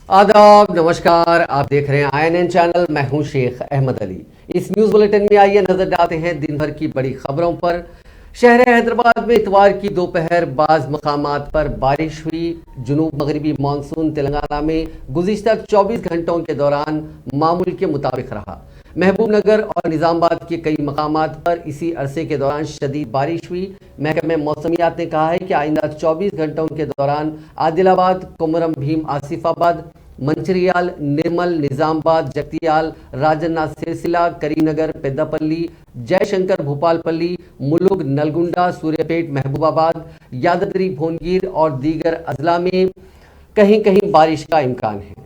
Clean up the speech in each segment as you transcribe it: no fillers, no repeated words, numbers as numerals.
आदाब, नमस्कार। आप देख रहे हैं INN चैनल। मैं हूं शेख अहमद अली। इस न्यूज बुलेटिन में आइए नजर डालते हैं दिन भर की बड़ी खबरों पर। शहर हैदराबाद में इतवार की दोपहर बाज मकामात पर बारिश हुई। जुनूब मगरबी मानसून तेलंगाना में गुज़िश्ता 24 घंटों के दौरान मामूल के मुताबिक रहा। महबूब नगर और निजामाबाद के कई मकामात पर इसी अरसे के दौरान शदीद बारिश हुई। महकमे मौसमियात ने कहा है कि आइंदा 24 घंटों के दौरान आदिलाबाद, कोमरम भीम, आसिफाबाद, मंचिरियाल, निर्मल, निजामाबाद, जगतियाल, राजन्ना, सिरसिला, करीमनगर, पेद्दापल्ली, जयशंकर, भूपालपल्ली, मुलुग, नलगुंडा, सूर्यापेट, महबूबाबाद, यादगिरी, भोनगिर और दीगर अजला में कहीं कहीं बारिश का इम्कान है।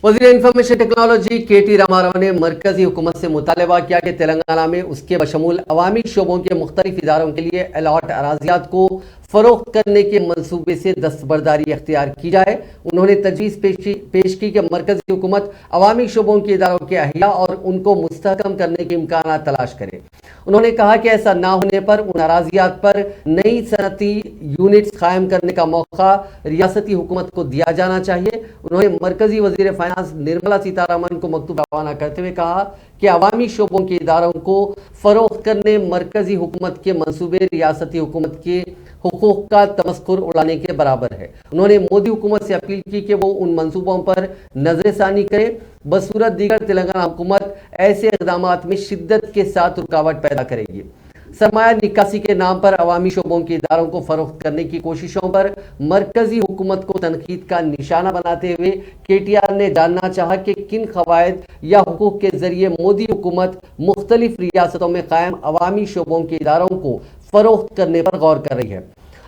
वज़ीर इंफॉर्मेशन टेक्नोलॉजी KT रामाराव ने मरकजी हुकूमत से मुतालबा किया कि तेलंगाना में उसके बशमूल अवामी शोबों के मुख्तलिफ इदारों के लिए अलॉट अराजियात को फ़रोख्त करने के मनसूबे से दस्तबरदारी अख्तियार की जाए। उन्होंने तजवीज़ पेश की कि मरकजी हुकूमत अवामी शोबों के इदारों के अहिया और उनको मुस्तहकम करने के इम्कान तलाश करे। उन्होंने कहा कि ऐसा ना होने पर उन अराजियात पर नई सनती यूनिट्स कायम करने का मौका रियासती हुकूमत को दिया जाना चाहिए। उन्होंने मरकजी वज़ीर फाइनेंस निर्मला सीतारमन को मकतूब रवाना करते हुए कहा कि अवामी शोबों के इदारों को फ़रोख्त करने मरकजी हुकूमत के मनसूबे रियासती हुकूमत के हुकूक का तमस्कुर उड़ाने के बराबर है। उन्होंने मोदी हुकूमत से अपील की कि वो उन मंसूबों पर नजरसानी करे, बसूरत दीगर तेलंगाना हुकूमत ऐसे इक़दाम में शिद्दत के साथ रुकावट पैदा करेगी। सरमाया निकासी के नाम पर अवामी शोबों के इदारों को फ़रोख्त करने की कोशिशों पर मरकजी हुकूमत को तनकीद का निशाना बनाते हुए KTR ने जानना चाहा कि किन क़वायद या हुकूक के ज़रिए मोदी हुकूमत मुख्तलिफ रियासतों में कायम अवामी शोबों के इदारों को फ़रोख्त करने पर गौर कर रही है।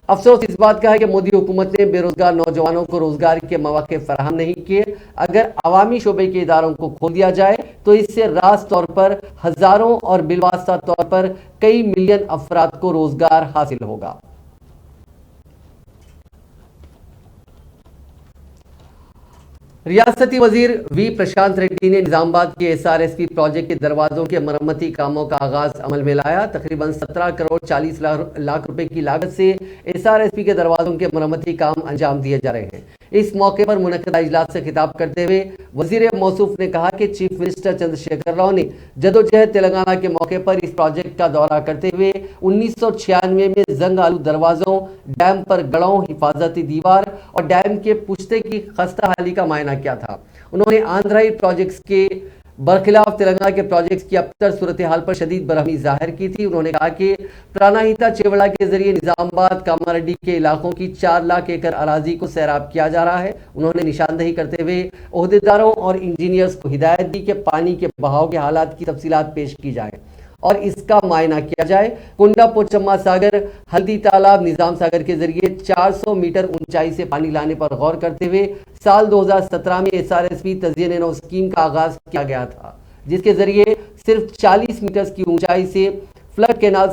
अफसोस इस बात का है कि मोदी हुकूमत ने बेरोजगार नौजवानों को रोजगार के मौके फराहम नहीं किए। अगर अवामी शोबे के इदारों को खोल दिया जाए तो इससे रास्त तौर पर हजारों और बिलवास्ता तौर पर कई मिलियन अफराद को रोजगार हासिल होगा। रियासती वजीर V प्रशांत रेड्डी ने निजामाबाद के SRSP प्रोजेक्ट के दरवाजों के मरम्मती कामों का आगाज अमल में लाया। तकरीबन 17 करोड़ 40 लाख रुपए की लागत से SRSP के दरवाजों के मरम्मती काम अंजाम दिए जा रहे हैं। इस मौके पर मुनक्किदा इजलास से खिताब करते हुए वजीर मौसूफ ने कहा कि चीफ मिनिस्टर चंद्रशेखर राव ने जदोजहद तेलंगाना के मौके पर इस प्रोजेक्ट का दौरा करते हुए 1996 में जंग आलू दरवाजों, डैम पर गड़ों, हिफाजती दीवार और डैम के पुश्ते की खस्ता हाली का मायना किया था। उन्होंने आंध्राई प्रोजेक्ट्स के बरखिलाफ तेलंगाना के प्रोजेक्ट्स की अबतर सूरत हाल पर शदीद बरहमी जाहिर की थी। उन्होंने कहा कि प्राणहिता चेवड़ा के जरिए निजामाबाद, कामारेड्डी के इलाकों की 4 लाख एकड़ अराजी को सैराब किया जा रहा है। उन्होंने निशानदेही करते हुए ओहदेदारों और इंजीनियर्स को हिदायत दी कि पानी के बहाव के हालात की तफसीलात पेश की जाए और इसका मायना किया जाए। कुंडा पोचम्मा सागर, हल्दी तालाब, निजाम सागर के जरिए 400 मीटर ऊंचाई से पानी लाने पर गौर करते हुए साल 2017 में SRSP तज़यीन नौ स्कीम का आगाज किया गया था, जिसके जरिए सिर्फ 40 मीटर की ऊंचाई से फ्लड कैनाल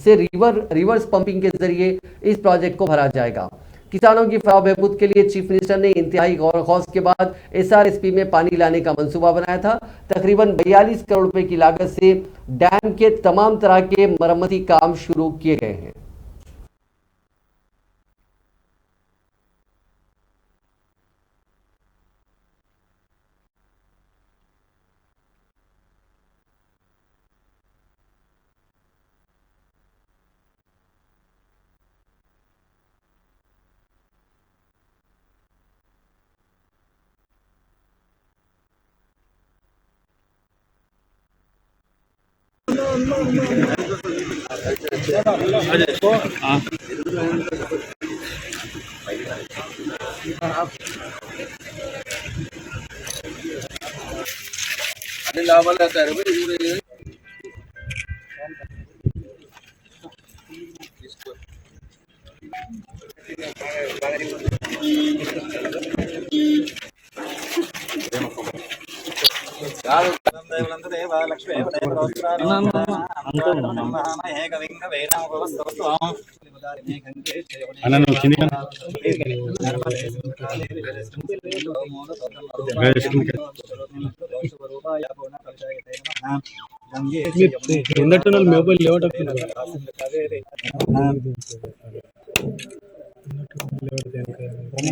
से रिवर्स पंपिंग के जरिए इस प्रोजेक्ट को भरा जाएगा। किसानों की फलाह बहबूद के लिए चीफ मिनिस्टर ने इंतहाई गौर खौज के बाद एसआरएसपी में पानी लाने का मंसूबा बनाया था। तकरीबन 42 करोड़ रुपए की लागत से डैम के तमाम तरह के मरम्मती काम शुरू किए गए हैं।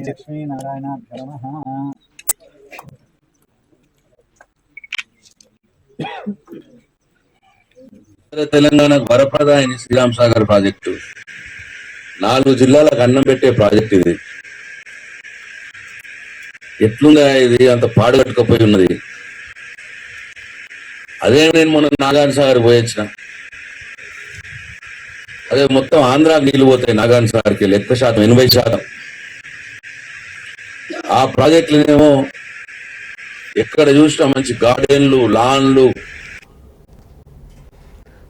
लक्ष्मी नारायण తెలంగాణకు వరప్రదాయని శ్రీరామ్ సాగర్ ప్రాజెక్టు 4 జిల్లాలకు అన్నం పెట్టే ప్రాజెక్ట్ ఇది. ఎట్లుందా ఇది? అంత పాడుగట్టుకుపోయి ఉన్నది. అదే నేను మొన్న నాగార్జున సాగర్ పోయొచ్చిన. అదే మొత్తం ఆంధ్రాకి నీళ్లు పోతాయి నాగార్జున సాగర్కి, ఎక్కువ శాతం 80%. ఆ ప్రాజెక్టులనేమో ఎక్కడ చూసినా మంచి గార్డెన్లు, లాన్లు.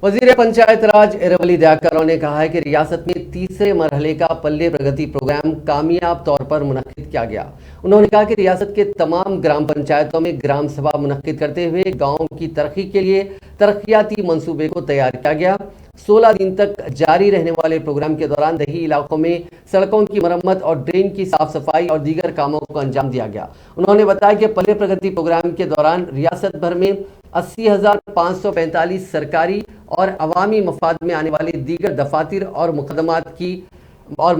वजीर पंचायत राज एरावली दयाकर राव ने कहा है कि रियासत में तीसरे मरहले का पल्ले प्रगति प्रोग्राम कामयाब तौर पर मुनक्किद किया गया। उन्होंने कहा कि रियासत के तमाम ग्राम पंचायतों में ग्राम सभा मुनक्किद करते हुए गाँव की तरक्की के लिए तरक्याती मंसूबे को तैयार किया गया। 16 दिन तक जारी रहने वाले प्रोग्राम के दौरान दही इलाकों में सड़कों की मरम्मत और ड्रेन की साफ सफाई और दीगर कामों को अंजाम दिया गया। उन्होंने बताया कि पल्ले प्रगति प्रोग्राम के दौरान रियासत भर में 80,545 सरकारी और अवामी मफाद में आने वाले दीगर दफातर और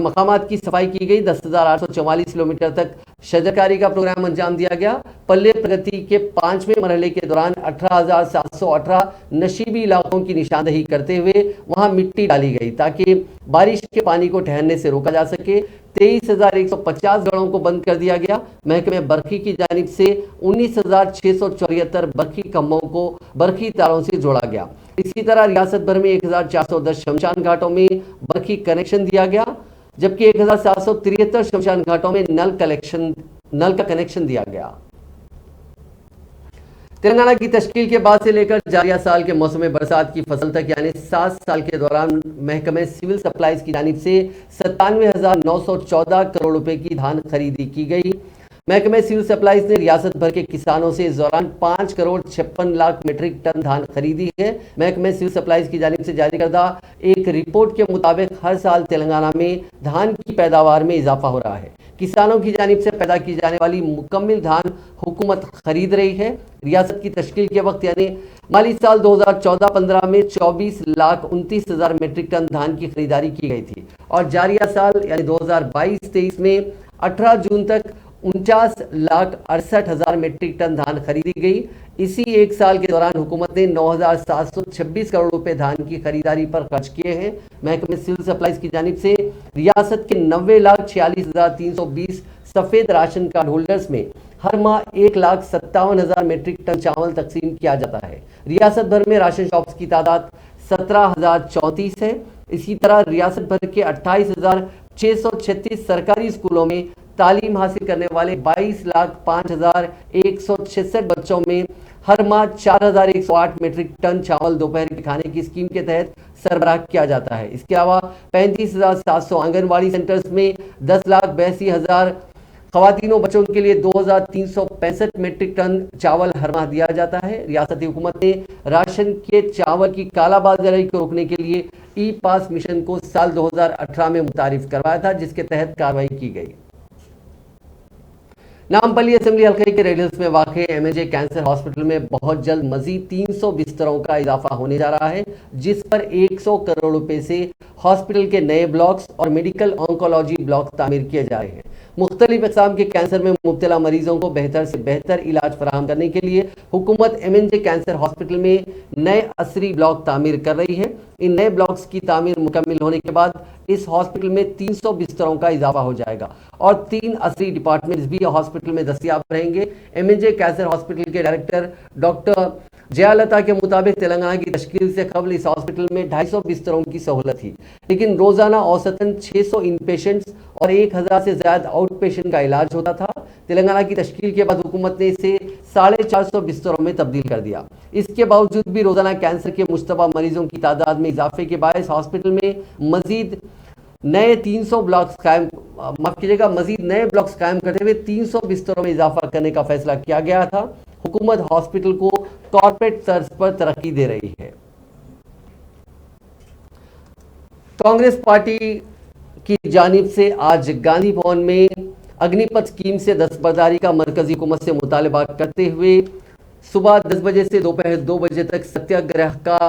मकामात की सफाई की गई। 10,844 किलोमीटर तक शजरकारी का प्रोग्राम अंजाम दिया गया। पल्ले प्रगति के 5वें मरहले के दौरान 18,718 नशीबी इलाकों की निशानदही करते हुए वहां मिट्टी डाली गई ताकि बारिश के पानी को ठहरने से रोका जा सके। 23,150 गड़ों को बंद कर दिया गया। महकमे बरखी की जानिब से 19,674 बरखी खंभों को बरखी तारों से जोड़ा गया। इसी तरह रियासत भर में 1,410 शमशान घाटों में बरखी कनेक्शन दिया गया, जबकि 1,773 शमशान घाटों में नल का कनेक्शन दिया गया। तेलंगाना की तश्कील के बाद से लेकर जारिया साल के मौसम बरसात की फसल तक यानी 7 साल के दौरान महकमे सिविल सप्लाईज की जानिब से 97,914 करोड़ रुपए की धान खरीदी की गई। महकमे सिविल सप्लाईज ने रियासत भर के किसानों से इस दौरान 5 करोड़ 56 लाख मीट्रिक टन धान खरीदी है। महकमे सिविल सप्लाईज की जानिब से जारी करदा एक रिपोर्ट के मुताबिक हर साल तेलंगाना में धान की पैदावार में इजाफा हो रहा है। किसानों की जानिब से पैदा की जाने वाली मुकम्मल धान हुकूमत खरीद रही है। रियासत की तश्कील के वक्त यानी माली साल 2014-15 में 24,29,000 मीट्रिक टन धान की खरीदारी की गई थी और जारिया साल यानी 2022-23 में 18 जून तक 49,68,000 मीट्रिक टन धान खरीदी गई। इसी एक साल के दौरान हुकूमत ने 9,726 करोड़ रुपए धान की खरीदारी पर खर्च किए हैं। महकमे सिविल सप्लाईज की जानिब से रियासत के 90,46,320 सफेद राशन कार्ड होल्डर्स में हर माह 1,57,000 मीट्रिक टन चावल तकसीम किया जाता है। रियासत भर में राशन शॉप्स की तादाद 17,034 है। इसी तरह रियासत भर के 28,636 सरकारी स्कूलों में तालीम हासिल करने वाले 22,05,166 बच्चों में हर माह 4,108 मीट्रिक टन चावल दोपहर के खाने की स्कीम के तहत सरबराह किया जाता है। इसके अलावा 35,700 आंगनबाड़ी सेंटर्स में 10,82,000 खवातीनों बच्चों के लिए 2,365 मीट्रिक टन चावल हर माह दिया जाता है। रियासती हुकूमत ने राशन के चावल की कालाबाजारी को रोकने के लिए ई पास मिशन को साल 2018 में मुतारिफ करवाया था, जिसके तहत कार्रवाई की गई। नामपल्ली असेंबली हल्के के रेड हिल्स में वाक़ एमएजे कैंसर हॉस्पिटल में बहुत जल्द मजीद 300 बिस्तरों का इजाफा होने जा रहा है, जिस पर 100 करोड़ रुपए से हॉस्पिटल के नए ब्लॉक्स और मेडिकल ऑन्कोलॉजी ब्लॉक तामीर किए जा रहे हैं। मुख्तलिफ इक़साम के कैंसर में मुब्तला मरीजों को बेहतर से बेहतर इलाज फराहम करने के लिए हुकूमत एमएजे कैंसर हॉस्पिटल में नए असरी ब्लॉक तामीर कर रही है। इन नए ब्लॉक्स की तामीर मुकम्मल होने के बाद इस हॉस्पिटल में 300 बिस्तरों का इजाफा हो जाएगा और 3 असली डिपार्टमेंट्स भी हॉस्पिटल में दस्तियाब रहेंगे। एमएजे कैंसर हॉस्पिटल के डायरेक्टर डॉक्टर जयालता के मुताबिक तेलंगाना की तश्कील से कबल इस हॉस्पिटल में 250 बिस्तरों की सहूलत थी, लेकिन रोजाना औसतन 600 इन पेशेंट्स और 1000 से ज्यादा आउट पेशेंट का इलाज होता था। तेलंगाना की तश्कील के बाद हुकूमत ने इसे 450 बिस्तरों में तब्दील कर दिया। इसके बावजूद भी रोजाना कैंसर के मुश्तबा मरीजों की तादाद में इजाफे के बायस हॉस्पिटल में मजीद नए 300 ब्लॉक्स कायम मजीद नए ब्लॉक्स कायम करते हुए 300 बिस्तरों में इजाफा करने का फैसला किया गया था। हुकूमत हॉस्पिटल को कॉर्पोरेट तर्ज पर तरक्की दे रही है। कांग्रेस पार्टी की जानिब से आज गांधी भवन में अग्निपथ स्कीम से दस्तबरदारी का मरकजी हुकूमत से मुतालबा करते हुए सुबह 10 बजे से दोपहर 2 बजे तक सत्याग्रह का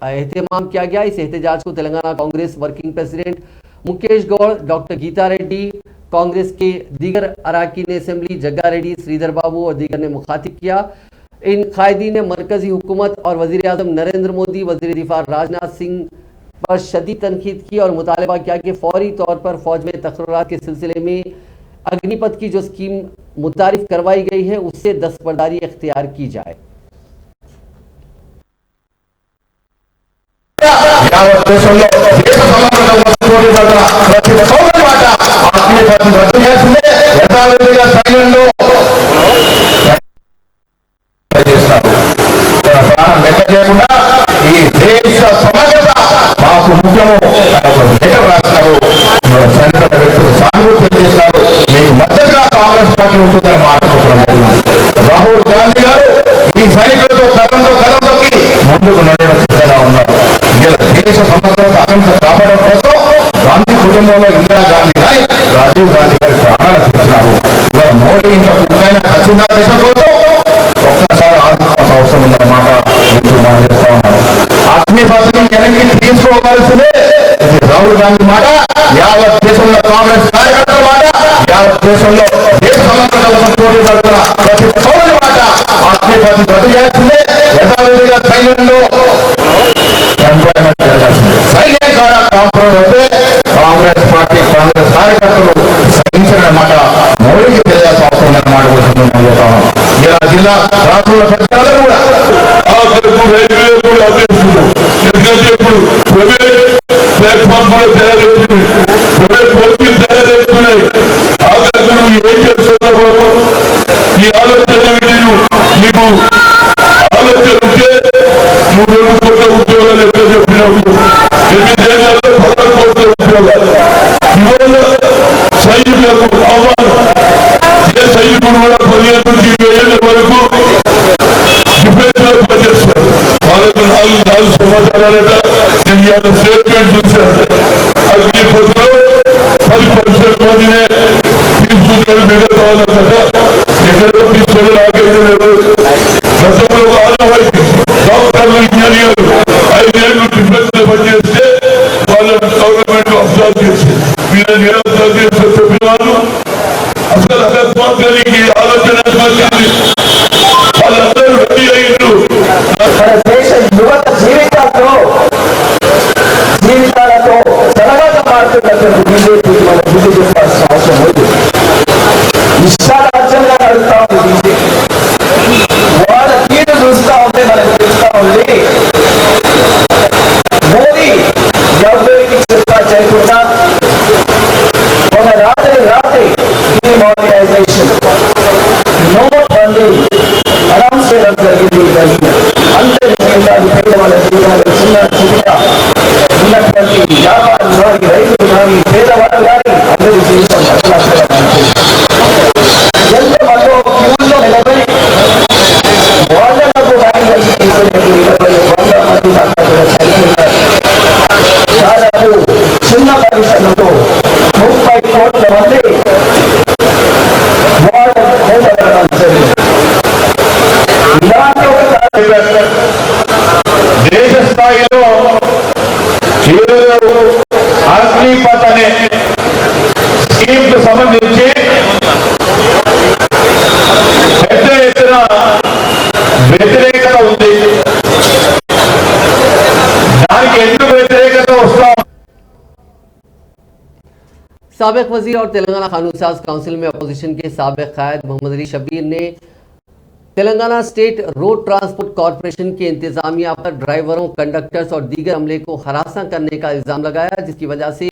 एहतमाम किया गया। इस एहतजाज को Telangana Congress working president Mukesh Goud, doctor Geeta Reddy, Congress के दीगर अरकान असेंबली जग्गा रेड्डी, श्रीधर बाबू और दीगर ने मुखातिब किया। इन कायदीन ने मरकजी हुकूमत और वज़ीर आज़म नरेंद्र मोदी, वज़ीर दिफा राजनाथ सिंह पर शदीद तनकीद की और मुतालबा किया कि फौरी तौर पर फौज में तकर्रात के सिलसिले में अग्निपथ की जो स्कीम मुतारिफ करवाई गई है उससे दस्तबरदारी इख्तियार की जाए। రాహుల్ గాంధీ గారు ఈ సైనికులతో కలంతో కలంతోకి ముందుకు నడవడం సిద్ధంగా ఉన్నారు. ఇలా దేశ సమగ్రత అహింస కాపాడడం కోసం గాంధీ కుటుంబంలో ఇందిరాగాంధీ గారి, రాజీవ్ గాంధీ గారి ప్రాణాలు తెచ్చినారు. ఇవాళ మోడీ ఇంకా పూర్తయిన ఖచ్చితంగా దేశం కోసం ఒక్కసారి ఆదుకోవాల్సిన అవసరం ఉందన్నమాట ఇప్పుడు మనం చేస్తా ఉన్నారు. ఆత్మీయ స్వాతంత్ర్యం వెనక్కి తీసుకోవాల్సిందే. ఇది రాహుల్ గాంధీ మాట, యావత్ దేశంలో కాంగ్రెస్ కార్యకర్తల మాట, యావత్ దేశంలో దేశ సమగ్రత కోసం పోటీ పడుతున్న ప్రతి పౌరుని మాట ఆత్మీయ స్వాతంత్ర్యం రద్దు చేయాల్సిందే. యథావిధిగా సైన్యంలో ఎంప్లాయ్మెంట్ జరగాల్సిందే. సైన్యం ద్వారా కాంప్రమైజ్ అయితే కాంగ్రెస్ పార్టీ, కాంగ్రెస్ కార్యకర్తలు సహించిన మాట మోడీకి తెలియాల్సిన అవసరం ఉందన్నమాట కోసం మనం చెప్తాము. ఇలా జిల్లా రాష్ట్రంలో పెద్దలు కూడా ఎందుకంటే ఇప్పుడు ప్లాట్ఫామ్ కూడా తయారవుతుంది, పోటీలు తయారవుతున్నాయి. ఏం చేస్తున్నారు? ఈ ఆలోచన నీకు ఆలోచన ఉంటే 3 కోట్ల ఉద్యోగాలు ఎక్కడ చెప్పినప్పుడు 8 దేశాల్లో 10 కోట్ల ఉద్యోగాలు ఇవాళ సైనికులకు ఆహ్వానం. ఏ సైనికుడు కూడా 15 నుంచి 20 ఏళ్ళ వరకు డిఫెన్స్ లో పనిచేస్తారు. వాళ్ళకు 4 సంవత్సరాలట. నేను ఇవాళ స్టేట్మెంట్ చూశాను. అగ్నిపథ్లో 10% మందినే తీసుకుంటారు. మిగతా వాళ్ళంతా ఎక్కడో తీసుకొని రాగలేదు. గతంలో ఆనవాయితీ డాక్టర్లు, ఇంజనీర్లు 5 ఏళ్ళు డిఫెన్స్ లో పనిచేస్తే వాళ్ళని గవర్నమెంట్ అబ్జర్వ్ చేసి వీళ్ళని అబ్జర్వ్ చేస్తే చెప్పినారు. అసలు అకస్మాత్తుగా ఈ ఆలోచన వచ్చింది. వాళ్ళందరూ రెడీ అయ్యారు. మన దేశ యువత జీవితాలతో తర్వాత మారుతున్నటువంటి బీజేపీకి మనం బుద్ధి చెప్పాల్సిన అవసరం ఉంది. ఇష్టారాజ్యంగా నడుస్తా ఉంది బీజేపీ. వాళ్ళ తీరు చూస్తా ఉంటే మనకు తెలుస్తా ఉంది మోడీ ఎవరికి చెప్తా చేయకుండా ఒక రాత్రి డిమానిటైజేషన్, నోట్ బందీ అనౌన్స్ చేయడం జరిగింది. అంతే పేదవాళ్ళ జీవనాలు చిన్న చిన్నగా ఉన్నటువంటి వ్యాపారులు కానీ, రైతులు కానీ, పేదవాళ్ళు కానీ అందరి జీవితం ఎంతమందో క్యూల్లో నిలబడి వాళ్ళకు వ్యాధి తీసుకునే 20 వందల మంది అక్కడ చనిపోయారు. వ్యతిరేకత ఉంది. దానికి ఎందుకు వ్యతిరేకత వస్తాం? साबिक वजीर और तेलंगाना कानून साज काउंसिल में अपोजिशन के साबिक कायद मोहम्मद अली शब्बीर ने Telangana state road transport corporation के इंतजामिया पर ड्राइवरों, कंडक्टर्स और दीगर अमले को हरासा करने का इल्जाम लगाया, जिसकी वजह से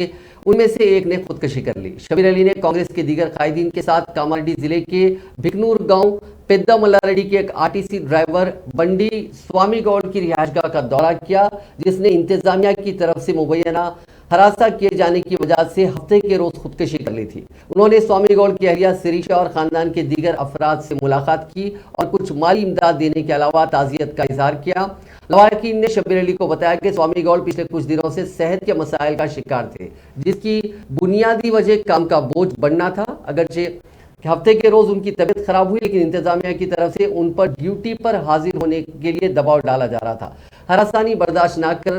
उनमें से एक ने खुदकशी कर ली। शबीर अली ने कांग्रेस के दीगर कायदीन के साथ कामारेड्डी जिले के भिकनूर गांव पेद्दा मल्लारेड्डी के एक आरटीसी ड्राइवर बंडी स्वामी गौड़ की रिहायशगाह का दौरा किया, जिसने इंतजामिया की तरफ से मुबैना हरासा किए जाने की वजह से हफ्ते के रोज खुदकशी कर ली थी। उन्होंने स्वामी गौड़ की अहलिया सिरीशा और खानदान के दीगर अफराद से मुलाकात की और कुछ माली इमदाद देने के अलावा ताज़ियत का इजहार किया। लवाहकीन ने शब्बीर अली को बताया कि स्वामी गौड़ पिछले कुछ दिनों से सेहत के मसाइल का शिकार थे, जिसकी बुनियादी वजह काम का बोझ बढ़ना था। अगरचे हफ्ते के रोज उनकी तबीयत खराब हुई, लेकिन इंतजामिया की तरफ से उन पर ड्यूटी पर हाजिर होने के लिए दबाव डाला जा रहा था। हरासानी बर्दाश्त न कर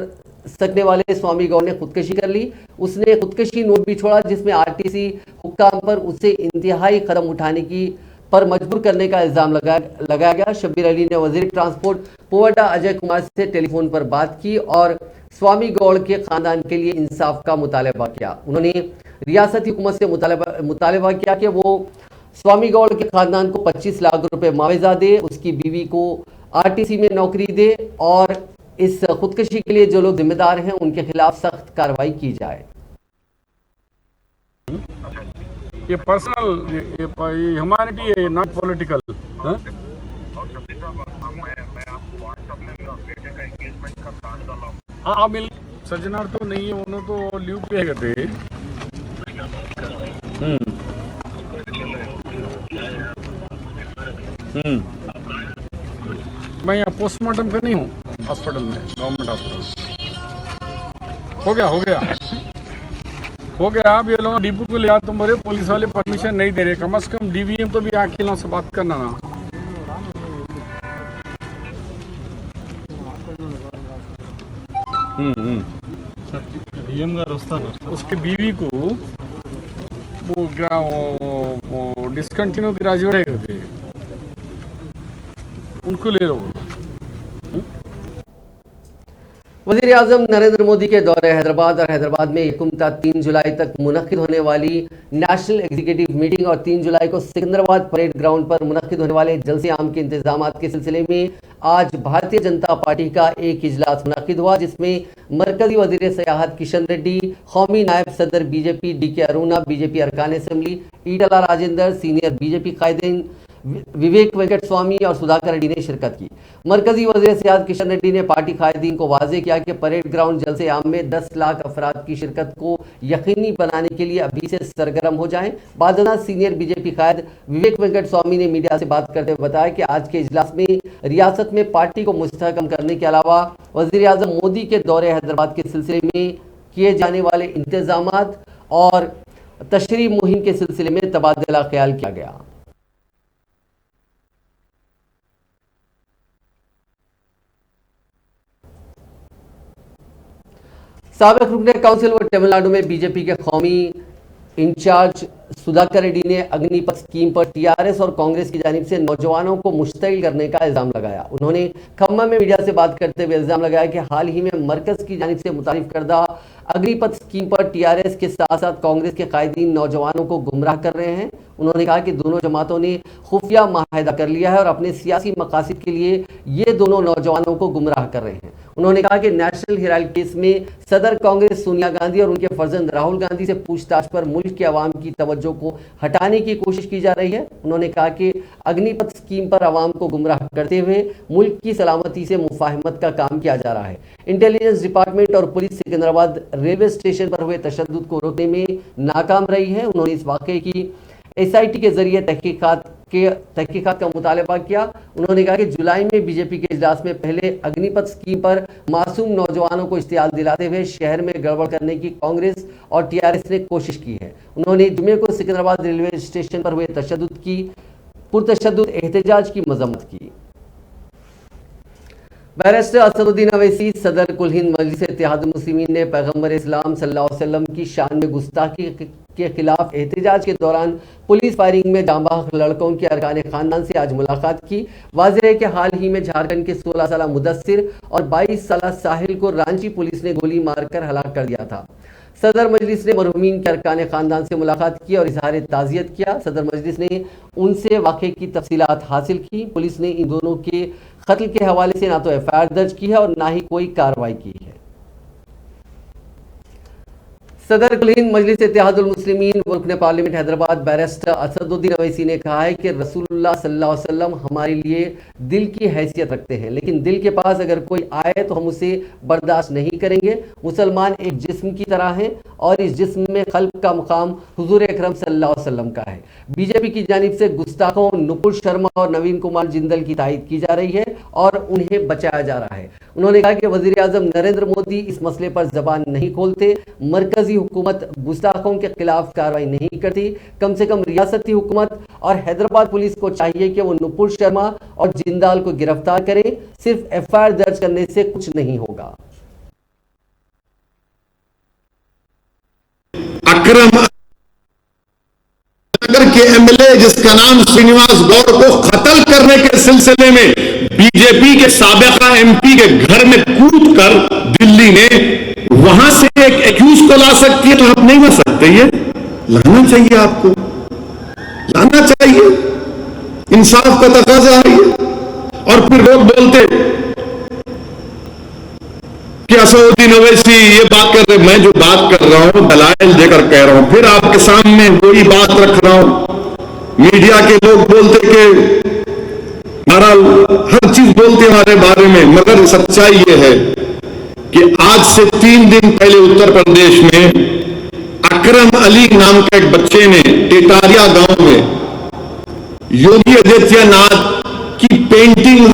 सकने वाले स्वामी गौड़ ने खुदकशी कर ली। उसने खुदकशी नोट भी छोड़ा, जिसमें आरटीसी हुक्काम पर उसे इंतहाई कदम उठाने की पर मजबूर करने का इल्जाम लगाया गया। शब्बीर अली ने वजीर ट्रांसपोर्ट पोवड्डा अजय कुमार से टेलीफोन पर बात की और स्वामी गौड़ के खानदान के लिए इंसाफ का मुतालबा किया। उन्होंने रियासती हुकूमत से मुतालबा किया कि वो स्वामी गौड़ के खानदान को 25 लाख रुपए मुआवजा दे, उसकी बीवी को आरटीसी में नौकरी दे और इस खुदकशी के लिए जो लोग जिम्मेदार हैं उनके खिलाफ सख्त कार्रवाई की जाए। ये पर्सनल, ये ह्यूमैनिटी है, नॉट पॉलिटिकल। हाँ, मिल सज्जनार तो नहीं है, उन्होंने तो लीव पे करते। मैं यहाँ पोस्टमार्टम पे नहीं हूँ, हॉस्पिटल में, गवर्नमेंट हॉस्पिटल। हो गया। अब ये लोग डिपो को ले आ, तुम बोले पुलिस वाले परमिशन नहीं दे रहे, कम से कम डीवीएम तो भी आके लोगों से बात करना ना। उसकी बीवी को वो डिसकंटिन्यू की राजी थे, उनको ले लो। वज़ीर आज़म नरेंद्र मोदी के दौरे हैदराबाद और हैदराबाद में यकुमता 3 जुलाई तक मुनक्किद होने वाली नेशनल एग्जीक्यूटिव मीटिंग और 3 जुलाई को सिकंदराबाद परेड ग्राउंड पर मुनक्किद होने वाले जलसे आम के इंतजाम के सिलसिले में आज भारतीय जनता पार्टी का एक इजलास मुनक्किद हुआ, जिसमें मरकजी वज़ीर सयाहत किशन रेड्डी, कौमी नायब सदर बीजेपी DK अरुणा, बीजेपी अरकान असेंबली ईटला राजेंद्र, सीनियर बीजेपी कायदीन विवेक वेंकट स्वामी और सुधाकर रेड्डी ने शिरकत की। मरकजी वज़ीर सियासत किशन रेड्डी ने पार्टी कायदीन को वाजे किया कि परेड ग्राउंड जलसे आम में 10 लाख अफराद की शिरकत को यकीनी बनाने के लिए अभी से सरगर्म हो जाएं। बादना सीनियर बीजेपी कायद विवेक वेंकट स्वामी ने मीडिया से बात करते हुए बताया कि आज के इजलास में रियासत में पार्टी को मुस्तहकम करने के अलावा वज़ीर आज़म मोदी के दौरे हैदराबाद के सिलसिले में किए जाने वाले इंतजामात और तशरीह मुहिम के सिलसिले में तबादला ख्याल किया गया। साबिक रुकने काउंसिल व तमिलनाडु में बीजेपी के कौमी इंचार्ज सुधाकर रेड्डी ने अग्निपथ स्कीम पर टीआरएस और कांग्रेस की जानिब से नौजवानों को मुश्तइल करने का इल्जाम लगाया। उन्होंने खम्मा में मीडिया से बात करते हुए इल्जाम लगाया कि हाल ही में मरकज की जानिब से मुतारिफ करदा अग्निपथ स्कीम पर टीआरएस के साथ साथ कांग्रेस के कायदीन नौजवानों को गुमराह कर रहे हैं। उन्होंने कहा कि दोनों जमातों ने खुफिया माहिदा कर लिया है और अपने सियासी मकासद के लिए ये दोनों नौजवानों को गुमराह कर रहे हैं। उन्होंने कहा कि नेशनल हेराल्ड केस में सदर कांग्रेस सोनिया गांधी और उनके फर्जंद राहुल गांधी से पूछताछ पर मुल्क के अवाम की तवज्जो को हटाने की कोशिश की जा रही है। उन्होंने कहा कि अग्निपथ स्कीम पर अवाम को गुमराह करते हुए मुल्क की सलामती से मुफाहमत का काम किया जा रहा है। इंटेलिजेंस डिपार्टमेंट और पुलिस सिकंदराबाद रेलवे स्टेशन पर हुए तशद्दुद को रोकने में नाकाम रही है। उन्होंने इस वाक़े की SIT के जरिए तहकीकात का मुतालबा किया। उन्होंने कहा कि जुलाई में बीजेपी के इजलास में पहले अग्निपथ स्कीम पर मासूम नौजवानों को इश्तियाल दिलाते हुए शहर में गड़बड़ करने की कांग्रेस और टीआरएस ने कोशिश की है। उन्होंने जुमे को सिकंदराबाद रेलवे स्टेशन पर हुए पुरतशद्दुद एहतजाज की मजम्मत की। बैरिस्टर असदुद्दीन अवैसी सदर कुल हिंद मजलिस इत्तेहादुल मुस्लिमीन ने पैगम्बर इस्लाम सल्लल्लाहु अलैहि वसल्लम की शान में गुस्ताखी के खिलाफ एहतजाज के दौरान पुलिस फायरिंग में जांबाज लड़कों के अरकान खानदान से आज मुलाकात की। वाज़ेह है कि हाल ही में झारखंड के 16 साल मुदस्सिर और 22 साल साहिल को रांची पुलिस ने गोली मारकर हलाक कर दिया था। सदर मजलिस ने मरहूमीन के अरकान खानदान से मुलाकात की और इजहार ताज़ियत किया। सदर मजलिस ने उनसे वाक़े की तफसीलात हासिल की। पुलिस ने इन दोनों के कत्ल के हवाले से ना तो एफआईआर दर्ज की है और ना ही कोई कार्रवाई की है। सदर हिंद मजलिस इत्तेहादुल मुस्लिमीन व रुकन पार्लियामेंट हैदराबाद बैरिस्टर असदुद्दीन अवैसी ने कहा है कि रसूलुल्लाह सल्लल्लाहु अलैहि वसल्लम हमारे लिए दिल की हैसियत रखते हैं, लेकिन दिल के पास अगर कोई आए तो हम उसे बर्दाश्त नहीं करेंगे। मुसलमान एक जिस्म की तरह हैं और इस जिस्म में खल्क का मुकाम हुजूर अकरम सल्लल्लाहु अलैहि वसल्लम का है। बीजेपी की जानिब से गुस्ताखों नुपुर शर्मा और नवीन कुमार जिंदल की तायद की जा रही है और उन्हें बचाया जा रहा है। उन्होंने कहा कि वजीर आजम नरेंद्र मोदी इस मसले पर जबान नहीं खोलते, मरकजी हुकूमत गुस्ताखों के खिलाफ कार्रवाई नहीं करती। कम से कम रियासती हुकूमत और हैदराबाद पुलिस को चाहिए कि वो नुपुर शर्मा और जिंदाल को गिरफ्तार करें। सिर्फ एफआईआर दर्ज करने से कुछ नहीं होगा। अकरम नगर के एमएलए जिसका नाम श्रीनिवास गौर को कत्ल करने के सिलसिले में बीजेपी के साबिका एमपी के घर में कूद कर दिल्ली ने वहां से एक एक्यूज को ला सकती है, तो आप नहीं ला सकते। ये लाना चाहिए, आपको लाना चाहिए, इंसाफ का तकाजा है ये। और फिर लोग बोलते कि असदुद्दीन अवैसी ये बात कर रहे, मैं जो बात कर रहा हूं दलाइल देकर कह रहा हूं, फिर आपके सामने वही बात रख रहा हूं। मीडिया के लोग बोलते कि हर चीज बोलते हमारे बारे में, मगर सच्चाई ये है कि आज से 3 दिन पहले उत्तर प्रदेश में अकरम अली नाम के एक बच्चे ने टेटारिया गांव में योगी आदित्यनाथ की पेंटिंग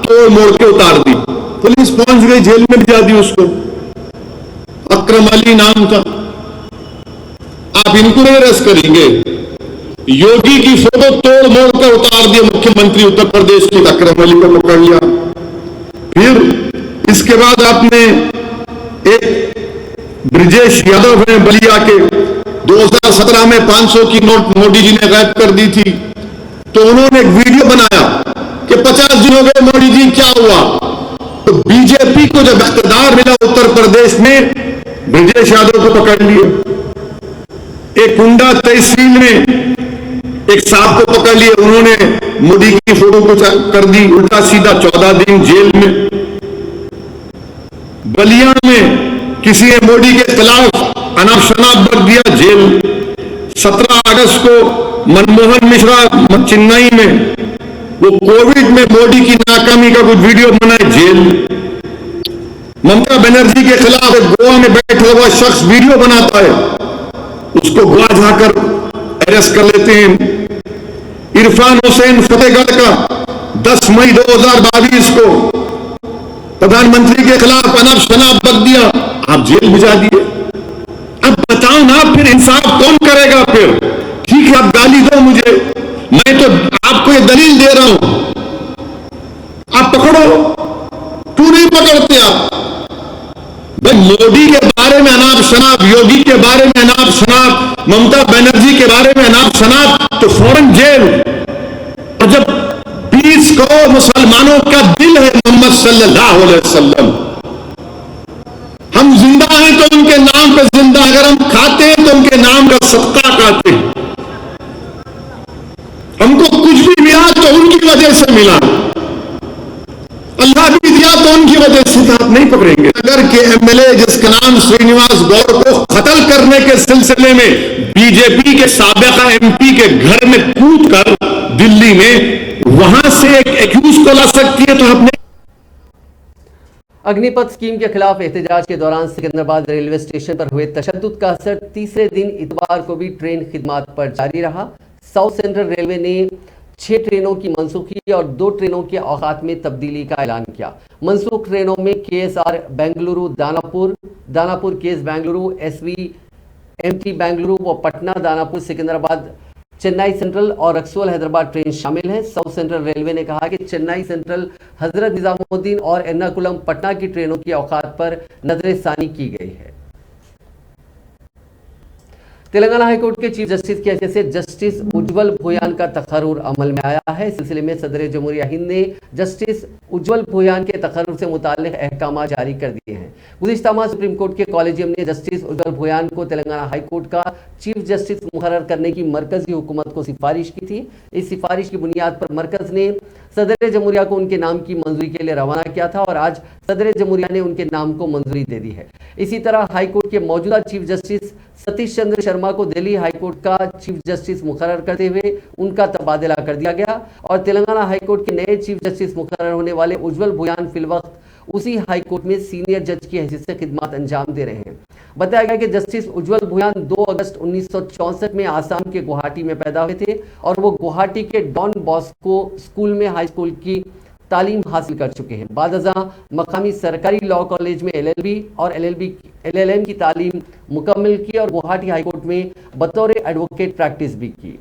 तोड़ मोड़ के उतार दी। पुलिस पहुंच गई, जेल में भिजा दी उसको। अकरम अली नाम था। आप इनको नहीं अरेस्ट करेंगे। योगी की फोटो तोड़ मोड़ कर उतार दिया मुख्यमंत्री उत्तर प्रदेश की, अकरम अली को पकड़ लिया। फिर इसके बाद आपने एक ब्रिजेश यादव है बलिया के, 2017 में 500 की नोट मोदी जी ने गायब कर दी थी, तो उन्होंने एक वीडियो बनाया कि 50 दिन हो गए मोदी जी, क्या हुआ। तो बीजेपी को जब इख्तियार मिला उत्तर प्रदेश में, ब्रिजेश यादव को पकड़ लिए। एक कुंडा तहसील में एक साहब को पकड़ लिए, उन्होंने मोदी की फोटो को कर दी उल्टा सीधा, 14 दिन जेल में। बलिया में किसी ने मोदी के खिलाफ अनाप शनाप बक दिया, जेल। 17 अगस्त को मनमोहन मिश्रा चेन्नई में वो कोविड में मोदी की नाकामी का कुछ वीडियो बनाए, जेल। ममता बनर्जी के खिलाफ एक गोवा में बैठा हुआ शख्स वीडियो बनाता है, उसको गोवा जाकर अरेस्ट कर लेते हैं। इरफान हुसैन फतेहगढ़ का 10 मई 2022 को प्रधानमंत्री के खिलाफ अनाप शनाप बक दिया, आप जेल भिजा दिए। अब बताओ ना, फिर इंसाफ कौन करेगा। फिर ठीक है, आप गाली दो मुझे, मैं तो आपको ये दलील दे रहा हूं, आप पकड़ो। क्यों नहीं पकड़ते आप? भाई मोदी के बारे में अनाप शनाप, योगी के बारे में अनाप शनाप, ममता बनर्जी के बारे में अनाप शनाप, तो फौरन जेल। और जब 20 करोड़ मुसलमानों का दिल है मोहम्मद सल्लल्लाहु अलैहि वसल्लम, हम जिंदा हैं तो उनके नाम पे जिंदा, अगर हम खाते हैं तो उनके नाम का सदका खाते हैं। हमको कुछ भी मिला तो उनकी वजह से मिला, अल्लाह भी दिया तो उनकी वजह से, आप नहीं पकड़ेंगे। नगर के एमएलए जिसका नाम श्रीनिवास गौर को कत्ल करने के सिलसिले में बीजेपी के साबिका एमपी के घर में कूद कर दिल्ली में वहां से एक एक्यूज को ला सकती है, तो आपने अग्निपथ स्कीम के खिलाफ एहतजाज के दौरान सिकंदराबाद रेलवे स्टेशन पर हुए तशद्दुद का असर तीसरे दिन इतवार को भी ट्रेन खिदमात पर जारी रहा। साउथ सेंट्रल रेलवे ने 6 ट्रेनों की मनसूखी और 2 ट्रेनों के औकात में तब्दीली का ऐलान किया। मनसूख ट्रेनों में KSR Bengaluru Danapur case Bengaluru, SVMT Bengaluru व पटना दानापुर सिकंदराबाद चेन्नई सेंट्रल और रक्सौल हैदराबाद ट्रेन शामिल है। साउथ सेंट्रल रेलवे ने कहा कि चेन्नई सेंट्रल हजरत निजामुद्दीन और एर्नाकुलम पटना की ट्रेनों की औकात पर नजरसानी की गई है। तेलंगाना हाईकोर्ट के चीफ जस्टिस की हैसियत से जस्टिस उज्जवल भोयान का तकर्रुर अमल में आया है। इस सिलसिले में सदर जमहूरिया हिंद ने जस्टिस उज्जवल भोयान के तकर्रुर से मुताल्लिक अहकाम जारी कर दिए हैं। गुज़िश्ता माह सुप्रीम कोर्ट के कॉलेजियम ने जस्टिस उज्जवल भोयान को तेलंगाना हाईकोर्ट का चीफ जस्टिस मुकर्रर करने की मरकजी हुकूमत को सिफारिश की थी। इस सिफारिश की बुनियाद पर मरकज ने सदर जमहूरिया को उनके नाम की मंजूरी के लिए रवाना किया था और आज सदर जमहूरिया ने उनके नाम को मंजूरी दे दी है। इसी तरह हाईकोर्ट के मौजूदा चीफ जस्टिस सतीश चंद्र शर्मा को दिल्ली हाईकोर्ट का चीफ जस्टिस मुकर्रर करते हुए उनका तबादला कर दिया गया और तेलंगाना हाईकोर्ट के नए चीफ जस्टिस मुकर्रर होने वाले उज्जवल भोयान फिलवक्त उसी हाईकोर्ट में सीनियर जज की हैसियत से खिदमत अंजाम दे रहे हैं। बताया गया कि जस्टिस उज्जवल भोयान 2 अगस्त 1964 में आसाम के गुवाहाटी में पैदा हुए थे और वो गुवाहाटी के डॉन बॉस्को स्कूल में हाई स्कूल की तालीम हासिल कर चुके हैं। बादअज़ां मकामी सरकारी लॉ कॉलेज में LLB और LLM की तालीम मुकम्मल की और गुवाहाटी हाईकोर्ट में बतौर एडवोकेट प्रैक्टिस भी की।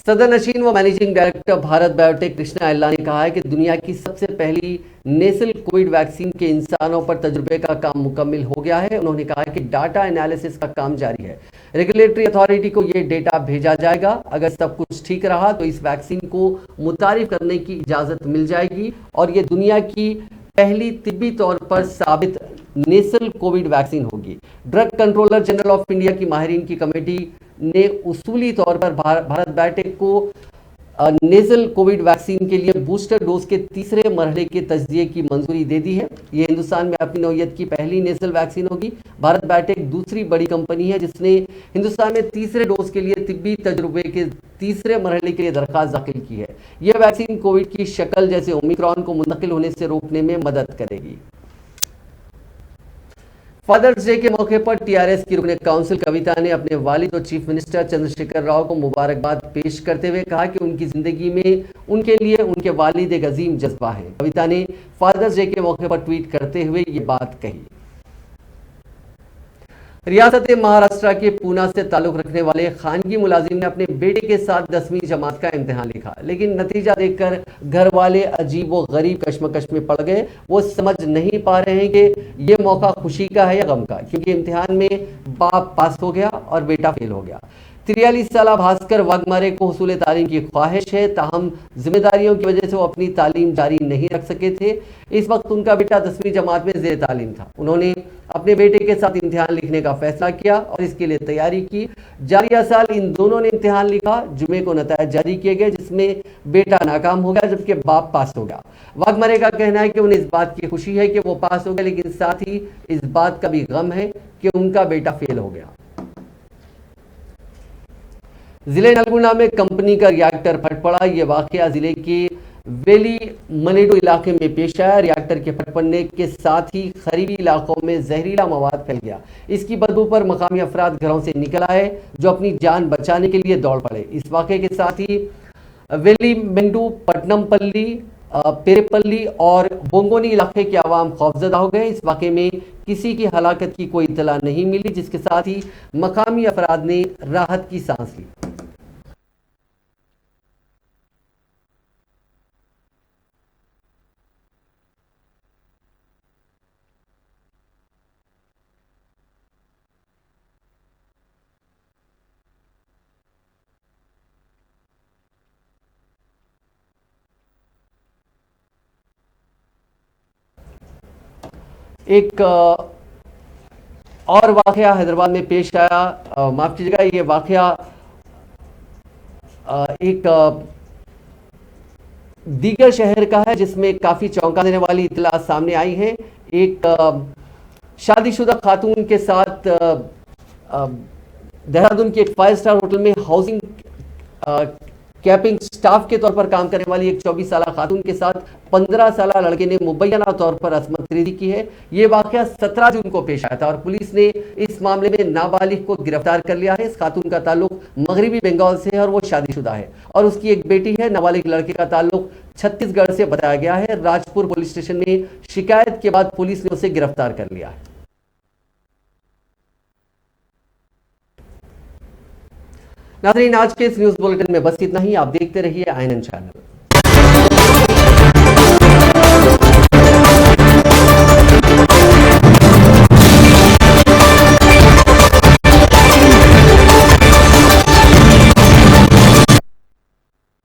सदर नशीन व managing director Bharat Biotech Krishna Ella ने कहा है कि दुनिया की सबसे पहली नेसल कोविड वैक्सीन के इंसानों पर तजुर्बे का काम मुकम्मल हो गया है। उन्होंने कहा कि डाटा एनालिसिस का काम जारी है। रेगुलेटरी अथॉरिटी को ये डेटा भेजा जाएगा। अगर सब कुछ ठीक रहा तो इस वैक्सीन को मुतारिफ करने की इजाज़त मिल जाएगी और ये दुनिया की पहली तिब्बी तौर पर साबित नेसल कोविड वैक्सीन होगी। Drug controller general of India की माहिरीन की कमेटी ने उसूली तौर पर भारत बायोटेक को नेजल कोविड वैक्सीन के लिए बूस्टर डोज के तीसरे मरहले के तजदिए की मंजूरी दे दी है। ये हिंदुस्तान में अपनी नौयत की पहली नेजल वैक्सीन होगी। भारत बायोटेक दूसरी बड़ी कंपनी है जिसने हिंदुस्तान में तीसरे डोज के लिए तिब्बी तजुर्बे के तीसरे मरहले के लिए दरखास्त दाखिल की है। यह वैक्सीन कोविड की शक्ल जैसे ओमिक्रॉन को मुंतकिल होने से रोकने में मदद करेगी। फादर्स डे के मौके पर टीआरएस की रुकने काउंसिल कविता ने अपने वालिद और चीफ मिनिस्टर चंद्रशेखर राव को मुबारकबाद पेश करते हुए कहा कि उनकी जिंदगी में उनके लिए उनके वालिद एक अजीम जज्बा है। कविता ने फादर्स डे के मौके पर ट्वीट करते हुए ये बात कही। रियासत महाराष्ट्र के पूना से ताल्लुक रखने वाले खानगी मुलाजिम ने अपने बेटे के साथ 10वीं जमात का इम्तिहान लिखा, लेकिन नतीजा देखकर घर वाले अजीब व गरीब कश्मकश में पड़ गए। वो समझ नहीं पा रहे हैं कि ये मौका खुशी का है या गम का, क्योंकि इम्तिहान में बाप पास हो गया और बेटा फेल हो गया। 43 साला भास्कर वाघमारे को हुसूल तालीम की ख्वाहिश है, ताहम जिम्मेदारियों की वजह से वो अपनी तालीम जारी नहीं रख सके थे। इस वक्त उनका बेटा 10वीं जमात में ज़ेर तालीम था। उन्होंने अपने बेटे के साथ इम्तिहान लिखने का फैसला किया और इसके लिए तैयारी की। जारिया साल इन दोनों ने इम्तिहान लिखा। जुमे को नतायज जारी किए गए जिसमें बेटा नाकाम हो गया जबकि बाप पास हो गया। वाघमारे का कहना है कि उन्हें इस बात की खुशी है कि वो पास हो गए, लेकिन साथ ही इस बात का भी गम है कि उनका बेटा फेल हो गया। जिले नलगुंडा में कंपनी का रिएक्टर फट पड़ा। यह वाकया जिले के वेली मनेडो इलाके में पेश आया। रिएक्टर के फट पड़ने के साथ ही करीबी इलाकों में जहरीला मवाद फैल गया। इसकी बदबू पर मकामी अफराद घरों से निकल आए जो अपनी जान बचाने के लिए दौड़ पड़े। इस वाकये के साथ ही वेली मेंडू, पटनमपल्ली, पेरेपल्ली और बोंगोनी इलाके के आवाम खौफजदा हो गए। इस वाकये में किसी की हलाकत की कोई इतला नहीं मिली, जिसके साथ ही मकामी अफराद ने राहत की सांस ली। एक और वाकया हैदराबाद में पेश आया। माफ कीजिएगा, ये वाकया एक दीगर शहर का है जिसमें काफी चौंका देने वाली इतला सामने आई है। एक शादीशुदा खातून के साथ देहरादून के एक 5 स्टार होटल में हाउसिंग कैपिंग स्टाफ के तौर पर काम करने वाली एक 24 साला खातून के साथ 15 साला लड़के ने मुबैना तौर पर असमत रेजी की है। ये वाकया 17 जून को पेश आया था और पुलिस ने इस मामले में नाबालिग को गिरफ्तार कर लिया है। इस खातून का ताल्लुक मगरबी बंगाल से है और वो शादीशुदा है और उसकी एक बेटी है। नाबालिग लड़के का ताल्लुक छत्तीसगढ़ से बताया गया है। राजपुर पुलिस स्टेशन में शिकायत के बाद पुलिस ने उसे गिरफ्तार कर लिया है। नाज़रीन, आज के इस न्यूज बुलेटिन में बस इतना ही। आप देखते रहिए INN चैनल।